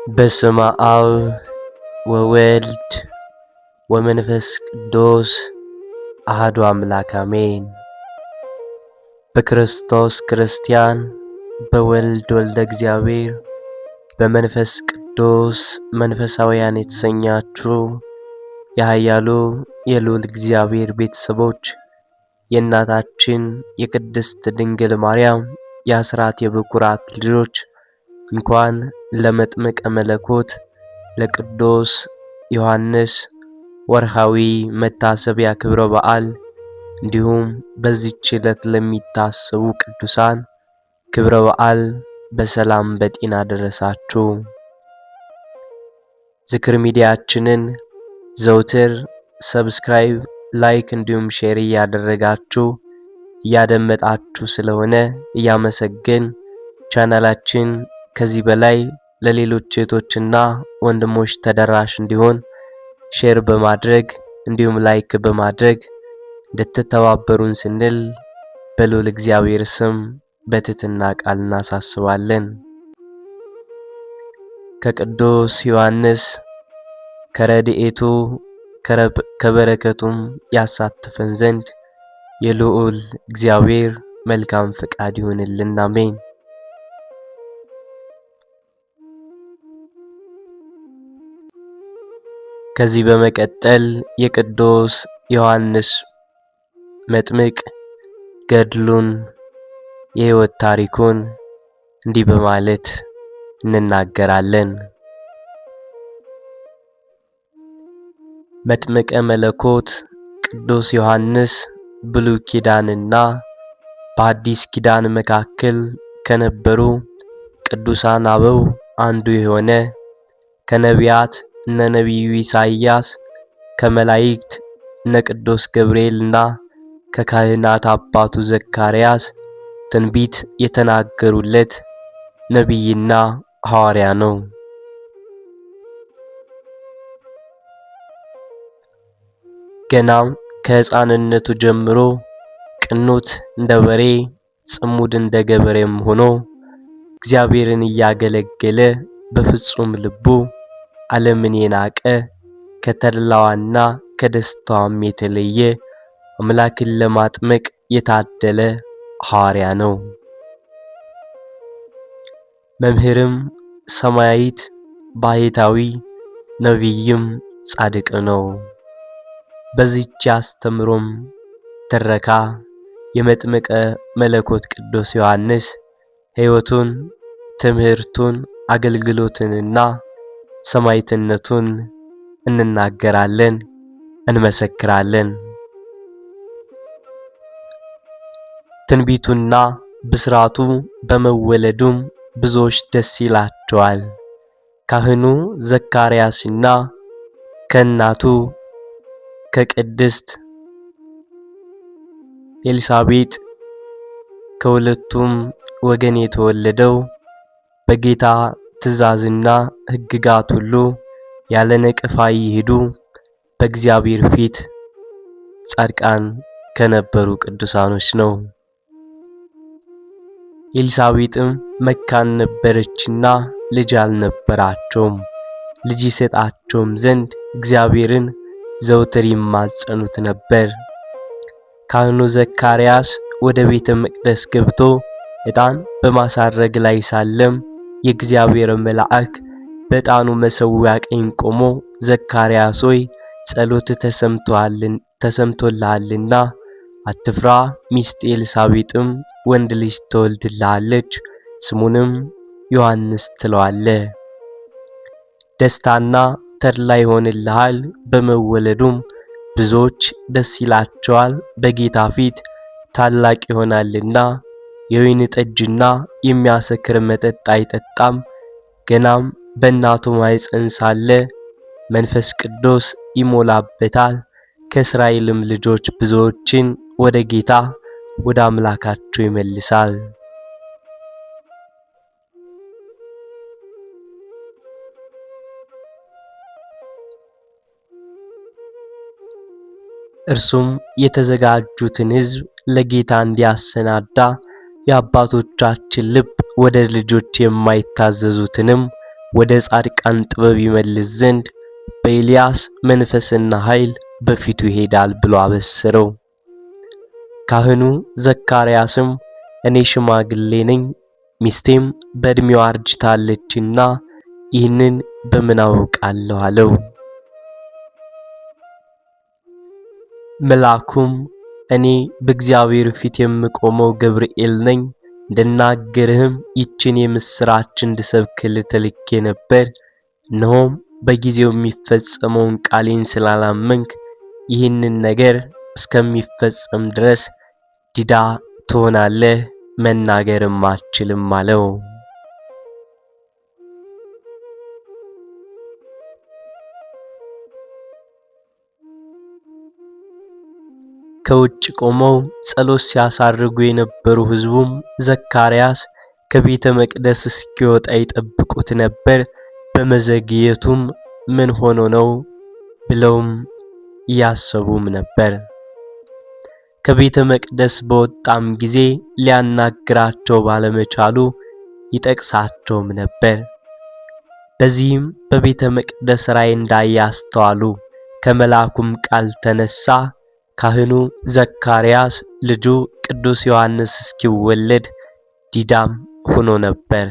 በስመ አብ ወወልድ ወመንፈስ ቅዱስ አሐዱ አምላክ አሜን። በክርስቶስ ክርስቲያን፣ በወልድ ወልደ እግዚአብሔር፣ በመንፈስ ቅዱስ መንፈሳውያን የተሰኛችሁ የኃያሉ የልዑል እግዚአብሔር ቤተሰቦች የእናታችን የቅድስት ድንግል ማርያም የአስራት የበኩራት ልጆች እንኳን ለመጥምቀ መለኮት ለቅዱስ ዮሐንስ ወርሃዊ መታሰቢያ ክብረ በዓል እንዲሁም በዚህች ዕለት ለሚታሰቡ ቅዱሳን ክብረ በዓል በሰላም በጤና ደረሳችሁ። ዝክር ሚዲያችንን ዘውትር ሰብስክራይብ፣ ላይክ እንዲሁም ሼር እያደረጋችሁ እያደመጣችሁ ስለሆነ እያመሰገን ቻናላችን ከዚህ በላይ ለሌሎች እህቶችና ወንድሞች ተደራሽ እንዲሆን ሼር በማድረግ እንዲሁም ላይክ በማድረግ እንድትተባበሩን ስንል በልዑል እግዚአብሔር ስም በትህትና ቃል እናሳስባለን። ከቅዱስ ዮሐንስ ከረድኤቱ ከበረከቱም ያሳትፈን ዘንድ የልዑል እግዚአብሔር መልካም ፈቃድ ይሁንልን። አሜን። ከዚህ በመቀጠል የቅዱስ ዮሐንስ መጥምቅ ገድሉን የሕይወት ታሪኩን እንዲህ በማለት እንናገራለን። መጥምቀ መለኮት ቅዱስ ዮሐንስ ብሉይ ኪዳንና በአዲስ ኪዳን መካከል ከነበሩ ቅዱሳን አበው አንዱ የሆነ ከነቢያት እነ ነቢዩ ኢሳይያስ፣ ከመላእክት እነ ቅዱስ ገብርኤልና ከካህናት አባቱ ዘካርያስ ትንቢት የተናገሩለት ነቢይና ሐዋርያ ነው። ገናም ከሕፃንነቱ ጀምሮ ቅኑት እንደ በሬ ጽሙድ እንደ ገበሬም ሆኖ እግዚአብሔርን እያገለገለ በፍጹም ልቡ ዓለምን የናቀ ከተድላዋና ከደስታዋም የተለየ አምላክን ለማጥመቅ የታደለ ሐዋርያ ነው። መምህርም ሰማያዊት ባሕታዊ ነቢይም ጻድቅ ነው። በዚህች አስተምሮም ትረካ የመጥምቀ መለኮት ቅዱስ ዮሐንስ ሕይወቱን፣ ትምህርቱን፣ አገልግሎትንና ሰማዕትነቱን እንናገራለን፣ እንመሰክራለን። ትንቢቱና ብስራቱ በመወለዱም ብዙዎች ደስ ይላቸዋል። ካህኑ ዘካርያስና ከእናቱ ከቅድስት ኤልሳቤጥ ከሁለቱም ወገን የተወለደው በጌታ ትእዛዝና ሕግጋት ሁሉ ያለ ነቀፋ ይሄዱ በእግዚአብሔር ፊት ጻድቃን ከነበሩ ቅዱሳኖች ነው። ኤልሳቤጥም መካን ነበረችና ልጅ አልነበራቸውም። ልጅ ይሰጣቸውም ዘንድ እግዚአብሔርን ዘውትር ይማጸኑት ነበር። ካህኑ ዘካርያስ ወደ ቤተ መቅደስ ገብቶ ዕጣን በማሳረግ ላይ ሳለም የእግዚአብሔር መልአክ በዕጣኑ መሠዊያ ቀኝ ቆሞ ዘካርያስ ሆይ ጸሎት ተሰምቶልሃልና አትፍራ፣ ሚስት ኤልሳቤጥም ወንድ ልጅ ትወልድልሃለች፣ ስሙንም ዮሐንስ ትለዋለህ። ደስታና ተድላ ይሆንልሃል፣ በመወለዱም ብዙዎች ደስ ይላቸዋል፣ በጌታ ፊት ታላቅ ይሆናልና የወይን ጠጅና የሚያሰክር መጠጥ አይጠጣም። ገናም በእናቱ ማኅፀን ሳለ መንፈስ ቅዱስ ይሞላበታል። ከእስራኤልም ልጆች ብዙዎችን ወደ ጌታ ወደ አምላካቸው ይመልሳል። እርሱም የተዘጋጁትን ሕዝብ ለጌታ እንዲያሰናዳ የአባቶቻችን ልብ ወደ ልጆች የማይታዘዙትንም ወደ ጻድቃን ጥበብ ይመልስ ዘንድ በኤልያስ መንፈስና ኃይል በፊቱ ይሄዳል ብሎ አበሰረው። ካህኑ ዘካርያስም እኔ ሽማግሌ ነኝ፣ ሚስቴም በዕድሜዋ አርጅታለችና ይህንን በምን አውቃለሁ አለው። መልአኩም እኔ በእግዚአብሔር ፊት የምቆመው ገብርኤል ነኝ፣ እንድናገርህም ይችን የምስራች እንድሰብክልህ ተልኬ ነበር። እነሆም በጊዜው የሚፈጸመውን ቃሌን ስላላመንክ ይህንን ነገር እስከሚፈጸም ድረስ ዲዳ ትሆናለህ፣ መናገርም አትችልም አለው። ከውጭ ቆመው ጸሎት ሲያሳርጉ የነበሩ ሕዝቡም ዘካርያስ ከቤተ መቅደስ እስኪወጣ ይጠብቁት ነበር። በመዘግየቱም ምን ሆኖ ነው ብለውም ያሰቡም ነበር። ከቤተ መቅደስ በወጣም ጊዜ ሊያናግራቸው ባለመቻሉ ይጠቅሳቸውም ነበር። በዚህም በቤተ መቅደስ ራእይ እንዳያስተዋሉ ከመልአኩም ቃል ተነሳ ካህኑ ዘካርያስ ልጁ ቅዱስ ዮሐንስ እስኪወለድ ዲዳም ሆኖ ነበር።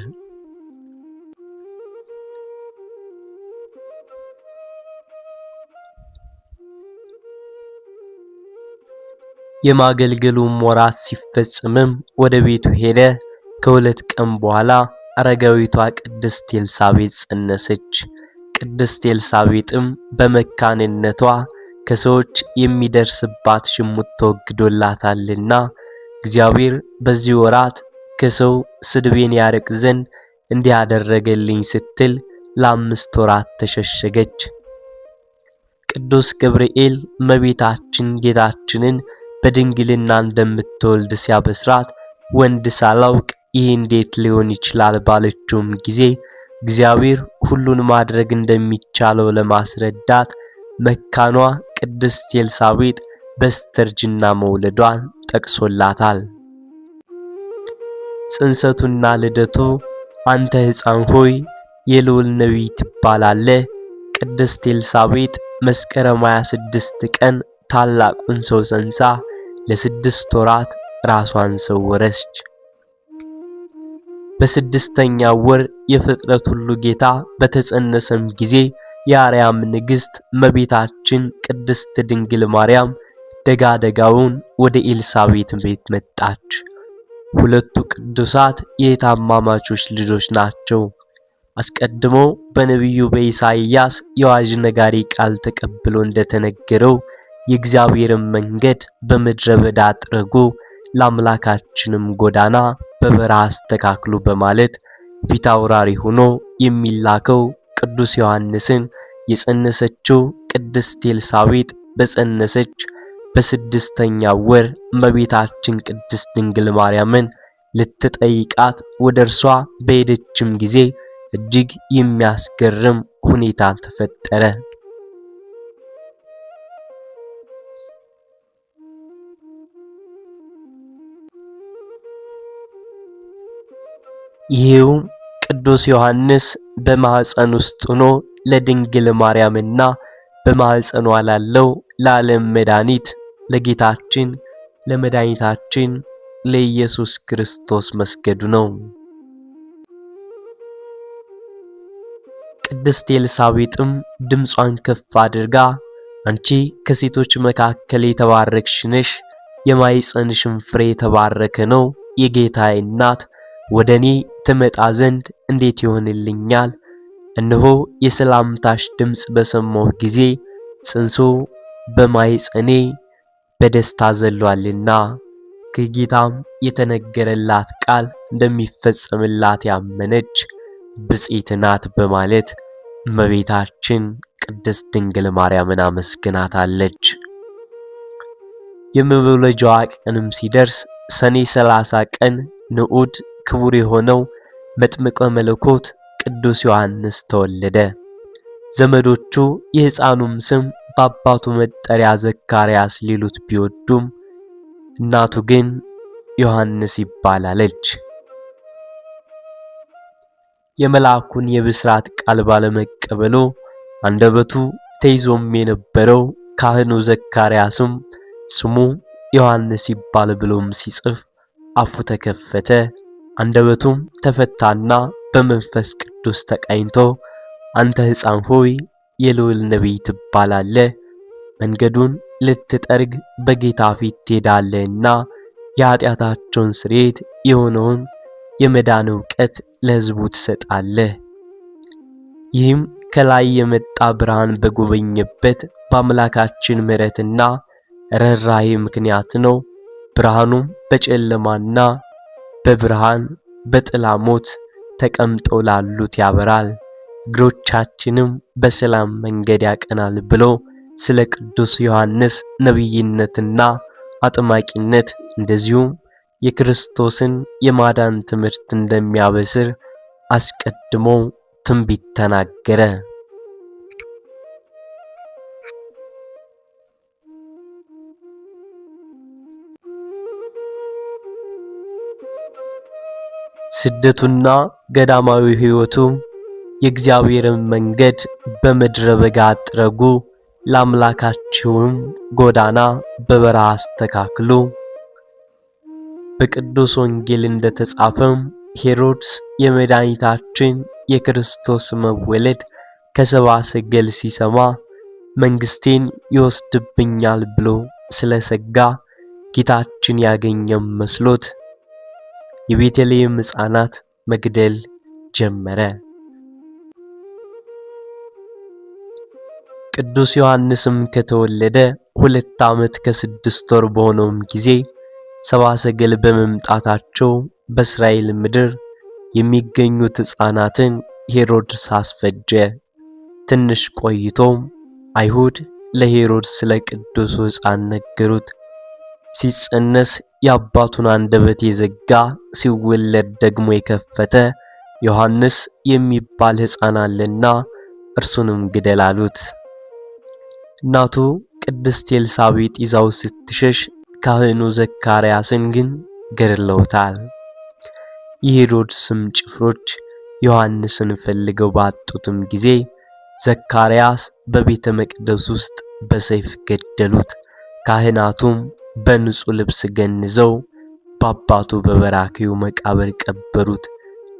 የማገልገሉም ወራት ሲፈጸምም ወደ ቤቱ ሄደ። ከሁለት ቀን በኋላ አረጋዊቷ ቅድስት ኤልሳቤጥ ጸነሰች። ቅድስት ኤልሳቤጥም በመካንነቷ ከሰዎች የሚደርስባት ሽሙጥ ተወግዶላታልና እግዚአብሔር በዚህ ወራት ከሰው ስድቤን ያርቅ ዘንድ እንዲያደረገልኝ ስትል ለ5 ወራት ተሸሸገች። ቅዱስ ገብርኤል እመቤታችን ጌታችንን በድንግልና እንደምትወልድ ሲያበስራት ወንድ ሳላውቅ ይህ እንዴት ሊሆን ይችላል ባለችውም ጊዜ እግዚአብሔር ሁሉን ማድረግ እንደሚቻለው ለማስረዳት መካኗ ቅድስት ኤልሳቤጥ በስተርጅና መውለዷን ጠቅሶላታል። ጽንሰቱና ልደቱ አንተ ሕፃን ሆይ የልዑል ነቢይ ትባላለህ። ቅድስት ኤልሳቤጥ መስከረም 26 ቀን ታላቁን ሰው ጸንሳ ለ6 ወራት ራሷን ሰወረች። በ6ኛው ወር የፍጥረት ሁሉ ጌታ በተጸነሰም ጊዜ የአርያም ንግሥት እመቤታችን ቅድስት ድንግል ማርያም ደጋደጋውን ወደ ኤልሳቤጥ ቤት መጣች። ሁለቱ ቅዱሳት የታማማቾች ልጆች ናቸው። አስቀድሞ በነቢዩ በኢሳይያስ የአዋጅ ነጋሪ ቃል ተቀብሎ እንደተነገረው የእግዚአብሔርን መንገድ በምድረ በዳ ጥረጉ፣ ለአምላካችንም ጎዳና በበረሃ አስተካክሉ በማለት ፊት አውራሪ ሆኖ የሚላከው ቅዱስ ዮሐንስን የጸነሰችው ቅድስት ኤልሳቤጥ በጸነሰች በ6ኛው ወር እመቤታችን ቅድስት ድንግል ማርያምን ልትጠይቃት ወደ እርሷ በሄደችም ጊዜ እጅግ የሚያስገርም ሁኔታ ተፈጠረ። ይሄውም ቅዱስ ዮሐንስ በማህፀን ውስጥ ሆኖ ለድንግል ማርያምና በማህፀኗ ላለው ለዓለም መድኃኒት ለጌታችን ለመድኃኒታችን ለኢየሱስ ክርስቶስ መስገዱ ነው። ቅድስት ኤልሳቤጥም ድምጿን ከፍ አድርጋ አንቺ ከሴቶች መካከል የተባረክሽ ነሽ፣ የማኅፀንሽም ፍሬ የተባረከ ነው፣ የጌታዬ እናት ወደኔ ትመጣ ዘንድ እንዴት ይሆንልኛል? እነሆ የሰላምታሽ ድምጽ በሰማሁ ጊዜ ጽንሱ በማኅፀኔ በደስታ ዘሏልና ከጌታም የተነገረላት ቃል እንደሚፈጸምላት ያመነች ብፅዕት ናት በማለት እመቤታችን ቅድስት ድንግል ማርያምን አመስግናታለች። የመወለጃዋ ቀንም ሲደርስ ሰኔ 30 ቀን ንዑድ ክቡር የሆነው መጥምቀ መለኮት ቅዱስ ዮሐንስ ተወለደ። ዘመዶቹ የሕፃኑም ስም በአባቱ መጠሪያ ዘካርያስ ሊሉት ቢወዱም እናቱ ግን ዮሐንስ ይባላለች። የመልአኩን የብስራት ቃል ባለመቀበሉ አንደበቱ ተይዞም የነበረው ካህኑ ዘካርያስም ስሙ ዮሐንስ ይባል ብሎም ሲጽፍ አፉ ተከፈተ፣ አንደበቱም ተፈታና በመንፈስ ቅዱስ ተቃኝቶ አንተ ሕፃን ሆይ የልዑል ነቢይ ትባላለህ፣ መንገዱን ልትጠርግ በጌታ ፊት ትሄዳለህና የኃጢአታቸውን ስርየት የሆነውን የመዳን ዕውቀት ለሕዝቡ ትሰጣለህ። ይህም ከላይ የመጣ ብርሃን በጎበኘበት በአምላካችን ምሕረትና ርኅራኄ ምክንያት ነው። ብርሃኑም በጨለማና በብርሃን በጥላ ሞት ተቀምጠው ላሉት ያበራል፣ እግሮቻችንም በሰላም መንገድ ያቀናል ብሎ ስለ ቅዱስ ዮሐንስ ነቢይነትና አጥማቂነት እንደዚሁም የክርስቶስን የማዳን ትምህርት እንደሚያበስር አስቀድሞ ትንቢት ተናገረ። ስደቱና ገዳማዊ ሕይወቱ የእግዚአብሔርን መንገድ በምድረ በጋ አጥረጉ፣ ለአምላካችሁም ጎዳና በበረሃ አስተካክሉ። በቅዱስ ወንጌል እንደተጻፈም ሄሮድስ የመድኃኒታችን የክርስቶስ መወለድ ከሰብአ ሰገል ሲሰማ መንግስቴን ይወስድብኛል ብሎ ስለሰጋ ጌታችን ያገኘም መስሎት የቤተልሔም ሕፃናት መግደል ጀመረ። ቅዱስ ዮሐንስም ከተወለደ 2 ዓመት ከ6 ወር በሆነውም ጊዜ ሰብአ ሰገል በመምጣታቸው በእስራኤል ምድር የሚገኙት ሕፃናትን ሄሮድስ አስፈጀ። ትንሽ ቆይቶም አይሁድ ለሄሮድስ ስለ ቅዱሱ ሕፃን ነገሩት። ሲጸነስ የአባቱን አንደበት የዘጋ ሲወለድ ደግሞ የከፈተ ዮሐንስ የሚባል ሕፃን አለና እርሱንም ግደል አሉት። እናቱ ቅድስት ኤልሳቤጥ ይዛው ስትሸሽ ካህኑ ዘካርያስን ግን ገድለውታል። የሄሮድስም ጭፍሮች ዮሐንስን ፈልገው ባጡትም ጊዜ ዘካርያስ በቤተ መቅደስ ውስጥ በሰይፍ ገደሉት። ካህናቱም በንጹሕ ልብስ ገንዘው በአባቱ በበራክዩ መቃብር ቀበሩት።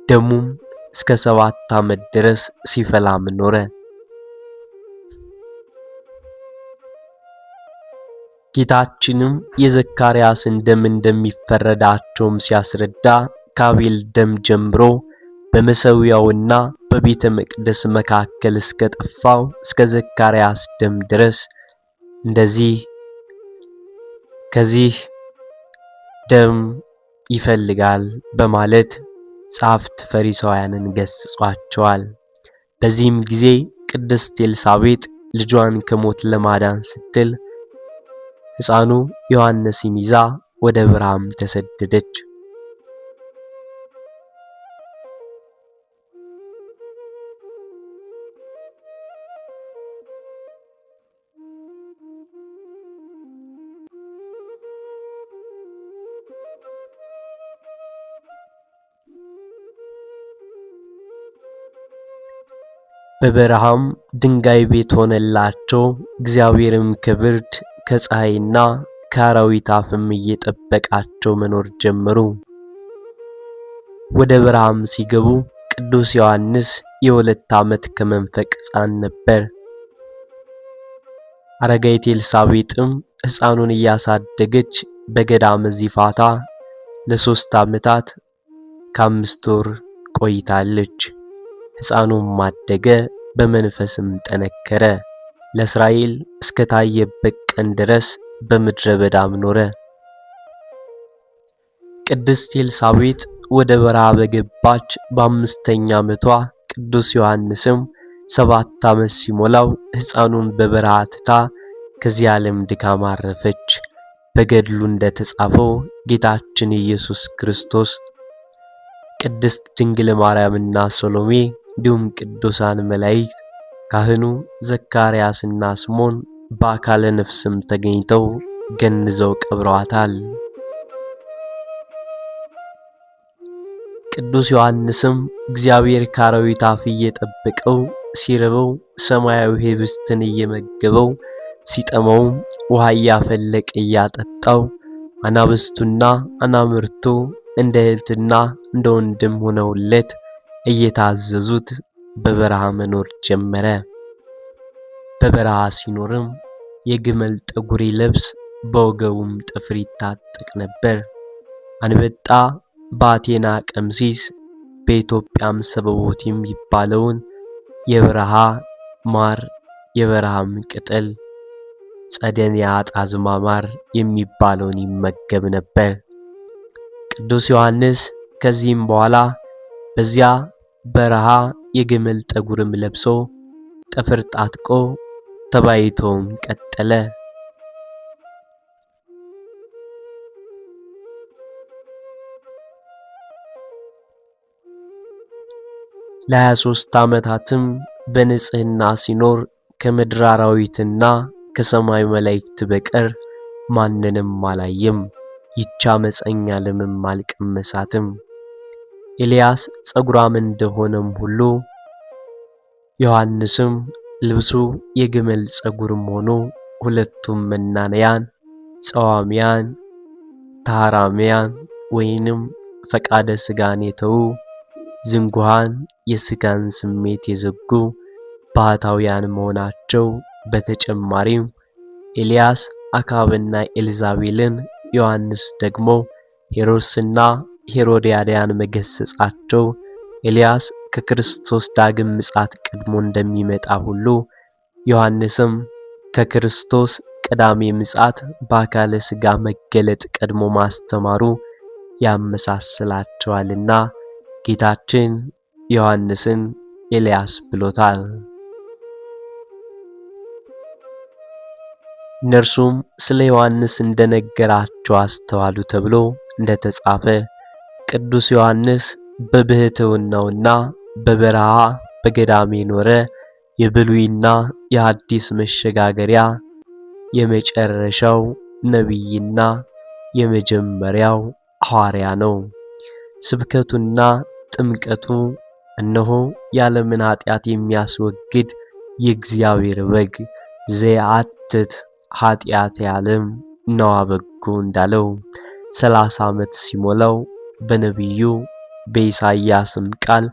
ደሙም እስከ 7 ዓመት ድረስ ሲፈላም ኖረ። ጌታችንም የዘካርያስን ደም እንደሚፈረዳቸውም ሲያስረዳ ከአቤል ደም ጀምሮ በመሠዊያውና በቤተ መቅደስ መካከል እስከ ጠፋው እስከ ዘካርያስ ደም ድረስ እንደዚህ ከዚህ ደም ይፈልጋል በማለት ጻፍት ፈሪሳውያንን ገስጿቸዋል። በዚህም ጊዜ ቅድስት ኤልሳቤጥ ልጇን ከሞት ለማዳን ስትል ሕፃኑ ዮሐንስን ይዛ ወደ በረሃም ተሰደደች። በበረሃም ድንጋይ ቤት ሆነላቸው። እግዚአብሔርም ከብርድ ከፀሐይና ከአራዊት አፍም እየጠበቃቸው መኖር ጀመሩ። ወደ በረሃም ሲገቡ ቅዱስ ዮሐንስ የ2 ዓመት ከመንፈቅ ሕፃን ነበር። አረጋዊት ኤልሳቤጥም ሕፃኑን እያሳደገች በገዳመ ዚፋታ ለ3 ዓመታት ከ5 ወር ቆይታለች። ሕፃኑም አደገ፣ በመንፈስም ጠነከረ። ለእስራኤል እስከ ታየበት ቀን ድረስ በምድረ በዳም ኖረ። ቅድስት ኤልሳቤጥ ወደ በረሃ በገባች በ5ኛ ዓመቷ ቅዱስ ዮሐንስም 7 ዓመት ሲሞላው ሕፃኑን በበረሃ ትታ ከዚህ ዓለም ድካም አረፈች። በገድሉ እንደተጻፈው ጌታችን ኢየሱስ ክርስቶስ ቅድስት ድንግል ማርያምና ሰሎሜ እንዲሁም ቅዱሳን መላእክት ካህኑ ዘካርያስና ስምዖን በአካለ ነፍስም ተገኝተው ገንዘው ቀብረዋታል። ቅዱስ ዮሐንስም እግዚአብሔር ከአራዊት አፍ እየጠበቀው ሲርበው ሰማያዊ ኅብስትን እየመገበው ሲጠማው ውሃ እያፈለቀ እያጠጣው አናብስቱና አናምርቱ እንደ እህትና እንደ ወንድም ሆነውለት እየታዘዙት በበረሃ መኖር ጀመረ። በበረሃ ሲኖርም የግመል ጠጉር ይለብስ፣ በወገቡም ጥፍር ይታጠቅ ነበር። አንበጣ በአቴና ቀምሲስ በኢትዮጵያም ሰበቦት የሚባለውን የበረሃ ማር የበረሃም ቅጠል ጸደንያ ጣዝማ ማር የሚባለውን ይመገብ ነበር። ቅዱስ ዮሐንስ ከዚህም በኋላ በዚያ በረሃ የግመል ጠጉርም ለብሶ ጥፍር ጣጥቆ ተባይቶን ቀጠለ። ለ23 ዓመታትም በንጽህና ሲኖር ከምድር አራዊትና ከሰማይ መላእክት በቀር ማንንም አላየም። ይህች ዓመፀኛ ዓለምም አልቀመሳትም። ኤልያስ ጸጉራም እንደሆነም ሁሉ ዮሐንስም ልብሱ የግመል ጸጉርም ሆኖ ሁለቱም መናንያን ጸዋሚያን ታራሚያን ወይንም ፈቃደ ሥጋን የተዉ ዝንጉሃን የሥጋን ስሜት የዘጉ ባህታውያን መሆናቸው። በተጨማሪም ኤልያስ አካብና ኤልዛቤልን፣ ዮሐንስ ደግሞ ሄሮድስና ሄሮድያዳን መገሰጻቸው ኤልያስ ከክርስቶስ ዳግም ምጽአት ቀድሞ እንደሚመጣ ሁሉ ዮሐንስም ከክርስቶስ ቀዳሚ ምጽአት በአካለ ሥጋ መገለጥ ቀድሞ ማስተማሩ ያመሳስላቸዋልና ጌታችን ዮሐንስን ኤልያስ ብሎታል። እነርሱም ስለ ዮሐንስ እንደነገራቸው አስተዋሉ ተብሎ እንደተጻፈ ቅዱስ ዮሐንስ በብሕትውናውና በበረሃ በገዳም የኖረ የብሉይና የሐዲስ መሸጋገሪያ የመጨረሻው ነቢይና የመጀመሪያው ሐዋርያ ነው። ስብከቱና ጥምቀቱ እነሆ የዓለምን ኃጢአት የሚያስወግድ የእግዚአብሔር በግ ዘያአትት ኃጢአተ ዓለም ነዋ በጉ እንዳለው 30 ዓመት ሲሞላው በነቢዩ በኢሳይያስም ቃል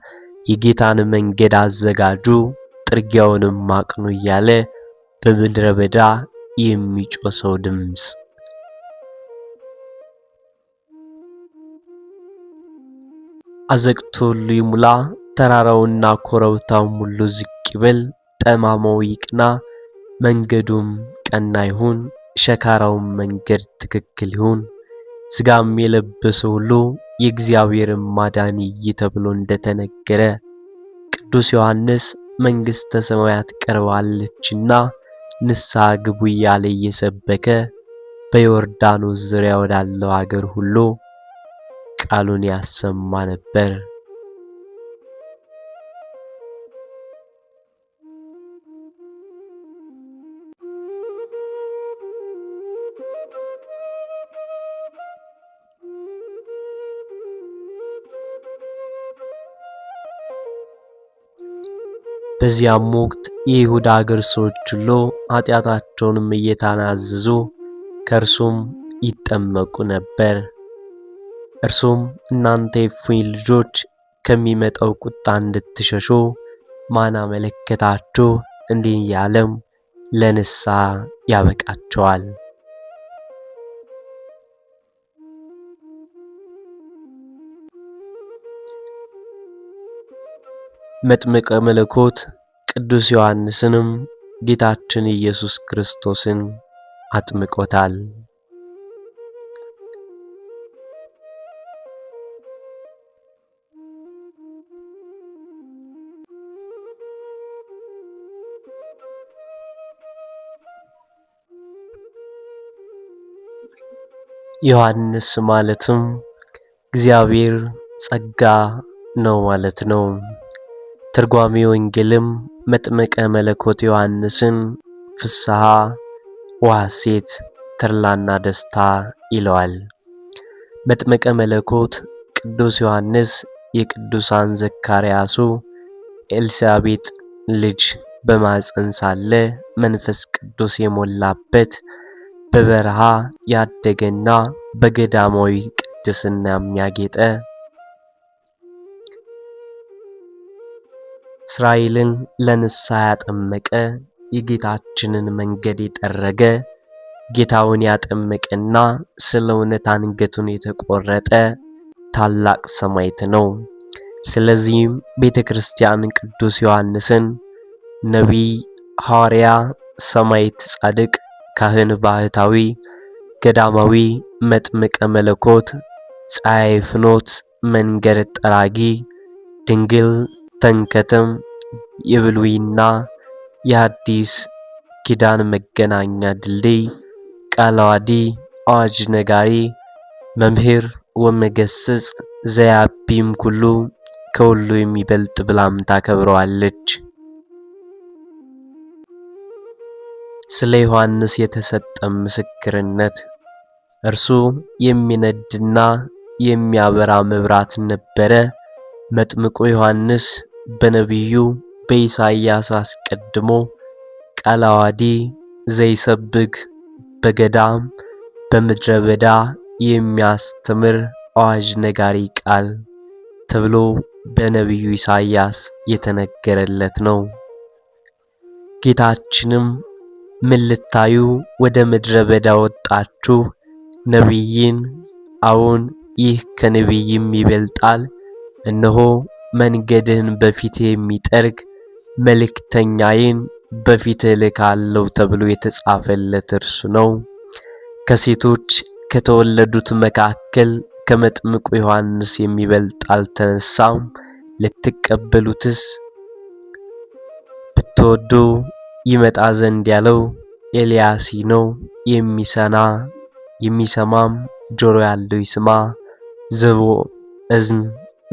የጌታን መንገድ አዘጋጁ ጥርጊያውንም አቅኑ እያለ በምድረ በዳ የሚጮሰው ድምፅ አዘቅቱ ሁሉ ይሙላ፣ ተራራውና ኮረብታውም ሁሉ ዝቅ ይበል፣ ጠማማው ይቅና፣ መንገዱም ቀና ይሁን፣ ሸካራውም መንገድ ትክክል ይሁን፣ ሥጋም የለበሰ ሁሉ የእግዚአብሔርን ማዳን ይይ ተብሎ እንደተነገረ ቅዱስ ዮሐንስ መንግሥተ ሰማያት ቀርባለችና ንስሐ ግቡ እያለ እየሰበከ በዮርዳኖስ ዙሪያ ወዳለው አገር ሁሉ ቃሉን ያሰማ ነበር። በዚያም ወቅት የይሁዳ አገር ሰዎች ሁሉ ኃጢአታቸውንም እየተናዘዙ ከእርሱም ይጠመቁ ነበር። እርሱም እናንተ የእፉኝ ልጆች ከሚመጣው ቁጣ እንድትሸሹ ማን አመለከታችሁ? እንዲህ እያለም ለንስሐ ያበቃቸዋል። መጥምቀ መለኮት ቅዱስ ዮሐንስንም ጌታችን ኢየሱስ ክርስቶስን አጥምቆታል። ዮሐንስ ማለትም እግዚአብሔር ጸጋ ነው ማለት ነው። ትርጓሜ ወንጌልም መጥምቀ መለኮት ዮሐንስን ፍስሐ ወሐሴት ተድላና ደስታ ይለዋል። መጥምቀ መለኮት ቅዱስ ዮሐንስ የቅዱሳን ዘካርያሱ ኤልሳቤጥ ልጅ በማፀን ሳለ መንፈስ ቅዱስ የሞላበት በበረሃ ያደገና በገዳማዊ ቅድስና የሚያጌጠ እስራኤልን ለንስሐ ያጠመቀ የጌታችንን መንገድ የጠረገ ጌታውን ያጠመቀና ስለ እውነት አንገቱን የተቆረጠ ታላቅ ሰማዕት ነው። ስለዚህም ቤተክርስቲያን ቅዱስ ዮሐንስን ነቢይ፣ ሐዋርያ፣ ሰማዕት፣ ጻድቅ፣ ካህን፣ ባህታዊ፣ ገዳማዊ፣ መጥምቀ መለኮት፣ ፀሐይ ፍኖት፣ መንገድ ጠራጊ፣ ድንግል ተንከተም፣ የብሉይና የሐዲስ ኪዳን መገናኛ ድልድይ፣ ቃለ ዓዋዲ፣ አዋጅ ነጋሪ፣ መምህር ወመገስጽ ዘያቢም ኩሉ ከሁሉ የሚበልጥ ብላም ታከብረዋለች። ስለ ዮሐንስ የተሰጠ ምስክርነት እርሱ የሚነድና የሚያበራ መብራት ነበረ። መጥምቁ ዮሐንስ በነቢዩ በኢሳይያስ አስቀድሞ ቃለ ዓዋዲ ዘይሰብክ በገዳም በምድረ በዳ የሚያስተምር አዋጅ ነጋሪ ቃል ተብሎ በነቢዩ ኢሳይያስ የተነገረለት ነው። ጌታችንም ምን ልታዩ ወደ ምድረ በዳ ወጣችሁ? ነቢይን? አዎን ይህ ከነቢይም ይበልጣል። እነሆ መንገድህን በፊት የሚጠርግ መልእክተኛዬን በፊትህ እልካለሁ ተብሎ የተጻፈለት እርሱ ነው። ከሴቶች ከተወለዱት መካከል ከመጥምቁ ዮሐንስ የሚበልጥ አልተነሳም። ልትቀበሉትስ ብትወዱ ይመጣ ዘንድ ያለው ኤልያስ ነው። የሚሰማም ጆሮ ያለው ይስማ፣ ዘቦ እዝን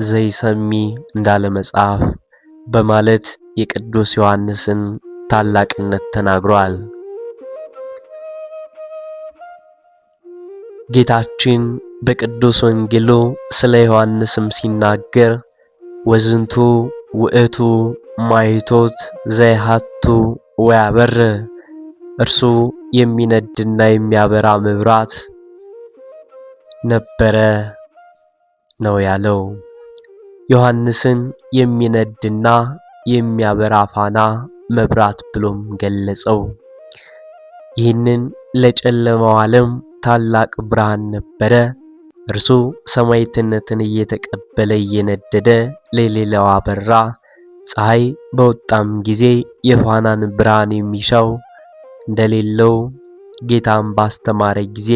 ዘይሰሚ እንዳለ መጽሐፍ በማለት የቅዱስ ዮሐንስን ታላቅነት ተናግሯል። ጌታችን በቅዱስ ወንጌሉ ስለ ዮሐንስም ሲናገር ወዝንቱ ውእቱ ማይቶት ዘይሃቱ ወያበር፣ እርሱ የሚነድና የሚያበራ መብራት ነበረ ነው ያለው። ዮሐንስን የሚነድና የሚያበራ ፋና መብራት ብሎም ገለጸው። ይህንን ለጨለማው ዓለም ታላቅ ብርሃን ነበረ። እርሱ ሰማዕትነትን እየተቀበለ እየነደደ ለሌላው አበራ። ፀሐይ በወጣም ጊዜ የፋናን ብርሃን የሚሻው እንደሌለው ጌታን ባስተማረ ጊዜ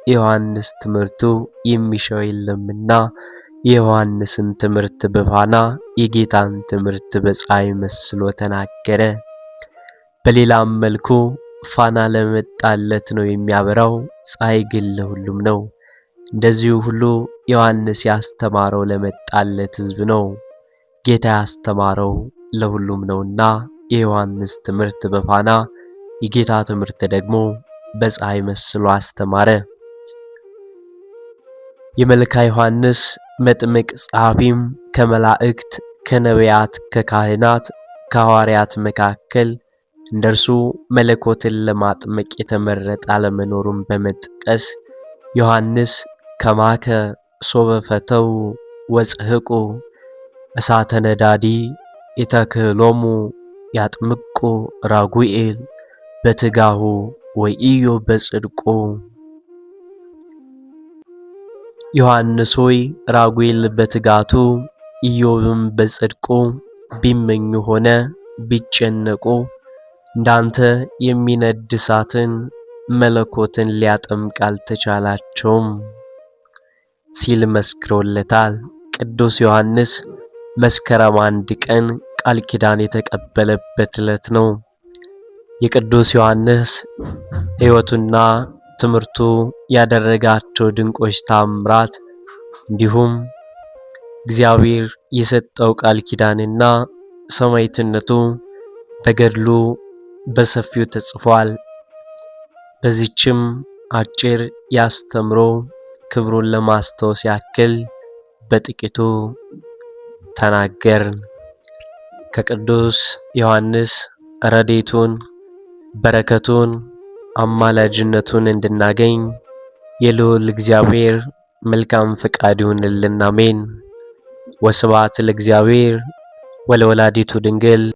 የዮሐንስ ትምህርቱ የሚሻው የለምና የዮሐንስን ትምህርት በፋና የጌታን ትምህርት በፀሐይ መስሎ ተናገረ። በሌላም መልኩ ፋና ለመጣለት ነው የሚያበራው፣ ፀሐይ ግን ለሁሉም ነው። እንደዚሁ ሁሉ ዮሐንስ ያስተማረው ለመጣለት ሕዝብ ነው። ጌታ ያስተማረው ለሁሉም ነውና የዮሐንስ ትምህርት በፋና የጌታ ትምህርት ደግሞ በፀሐይ መስሎ አስተማረ። የመልካ ዮሐንስ መጥምቅ ጸሐፊም ከመላእክት ከነቢያት ከካህናት ከሐዋርያት መካከል እንደርሱ መለኮትን ለማጥመቅ የተመረጠ አለመኖሩን በመጥቀስ ዮሐንስ ከማከ ሶበፈተው ወጽሕቁ እሳተ ነዳዲ የተክህሎሙ ያጥምቁ ራጉኤል በትጋሁ ወኢዮ በጽድቁ። ዮሐንስ ሆይ ራጉኤል በትጋቱ ኢዮብም በጽድቁ ቢመኙ ሆነ ቢጨነቁ እንዳንተ የሚነድ እሳትን መለኮትን ሊያጠምቅ አልተቻላቸውም ሲል መስክሮለታል። ቅዱስ ዮሐንስ መስከረም 1 ቀን ቃል ኪዳን የተቀበለበት ዕለት ነው። የቅዱስ ዮሐንስ ሕይወቱና ትምህርቱ ያደረጋቸው ድንቆች ታምራት እንዲሁም እግዚአብሔር የሰጠው ቃል ኪዳንና ሰማዕትነቱ በገድሉ በሰፊው ተጽፏል። በዚህችም አጭር ያስተምሮ ክብሩን ለማስታወስ ያክል በጥቂቱ ተናገርን። ከቅዱስ ዮሐንስ ረድኤቱን በረከቱን አማላጅነቱን እንድናገኝ የልዑል እግዚአብሔር መልካም ፈቃድ ይሁንልን። አሜን። ወስብሐት ለእግዚአብሔር ወለወላዲቱ ድንግል